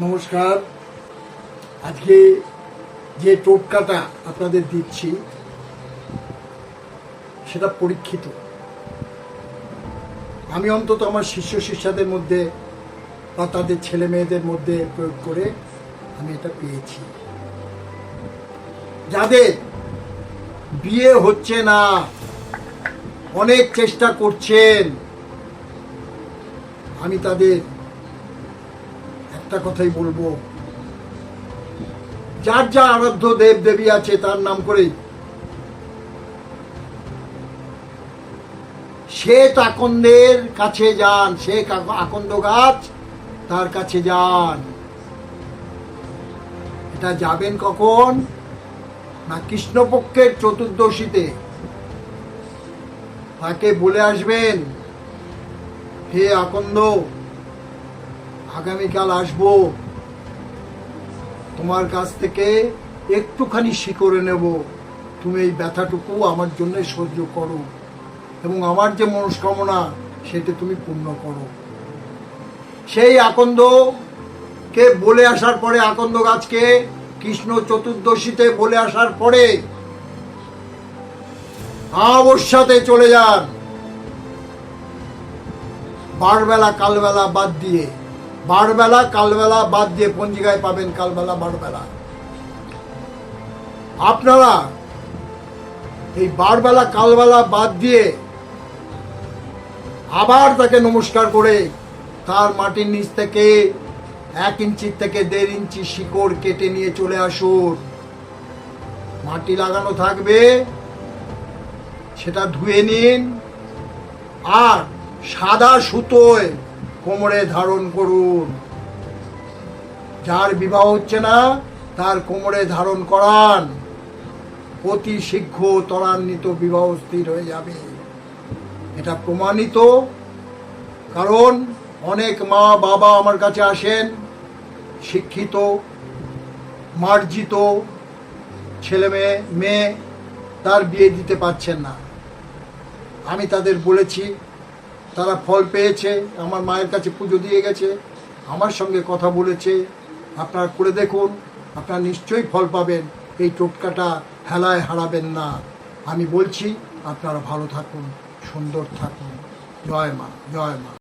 নমস্কার। আজকে যে টোটকাটা আপনাদের দিচ্ছি সেটা পরীক্ষিত। আমি অন্তত আমার শিষ্য শিষ্যাদের মধ্যে বা তাদের ছেলে মেয়েদের মধ্যে প্রয়োগ করে আমি এটা পেয়েছি। যাদের বিয়ে হচ্ছে না, অনেক চেষ্টা করছেন, আমি তাদের একটা কথাই বলবো, যার যা আরাধ্য দেব দেবী আছে তার নাম করেই শ্বেত আকন্দের কাছে যান, শ্বেত আকন্দ গাছ তার কাছে যান। এটা যাবেন কখন না, কৃষ্ণপক্ষের চতুর্দশীতে তাকে বলে আসবেন, হে আকন্দ, আগামীকাল আসবো, তোমার কাছ থেকে একটুখানি শিকড়ে নেব, তুমি এই ব্যথাটুকু আমার জন্য সহ্য করো এবং আমার যে মনস্কামনা সেটা তুমি পূর্ণ করো। সেই আকন্দকে বলে আসার পরে, আকন্দ গাছকে কৃষ্ণ চতুর্দশীতে বলে আসার পরে অবস্যাতে চলে যান, বারবেলা কালবেলা বাদ দিয়ে, বারবেলা কালবেলা বাদ দিয়ে পঞ্জিকায় পাবেন কালবেলা বারবেলা। আপনারা এই বারবেলা কালবেলা বাদ দিয়ে আবার তাকে নমস্কার করে তার মাটির নিচ থেকে 1 ইঞ্চি থেকে 1.5 ইঞ্চি শিকড় কেটে নিয়ে চলে আসুন। মাটি লাগানো থাকবে, সেটা ধুয়ে নিন আর সাদা সুতোয় কোমরে ধারণ করুন। যার বিবাহ হচ্ছে না তার কোমরে ধারণ করান, অতি শীঘ্র ত্বরান্বিত বিবাহ স্থির হয়ে যাবে। এটা প্রমাণিত। কারণ অনেক মা বাবা আমার কাছে আসেন, শিক্ষিত মার্জিত ছেলে মেয়ে তার বিয়ে দিতে পারছেন না। আমি তাদের বলেছি, তারা ফল পেয়েছে, আমার মায়ের কাছে পুজো দিয়ে গেছে, আমার সঙ্গে কথা বলেছে। আপনারা করে দেখুন, আপনারা নিশ্চয়ই ফল পাবেন। এই টোটকাটা হেলায় হারাবেন না। আমি বলছি, আপনারা ভালো থাকুন, সুন্দর থাকুন। জয় মা, জয় মা।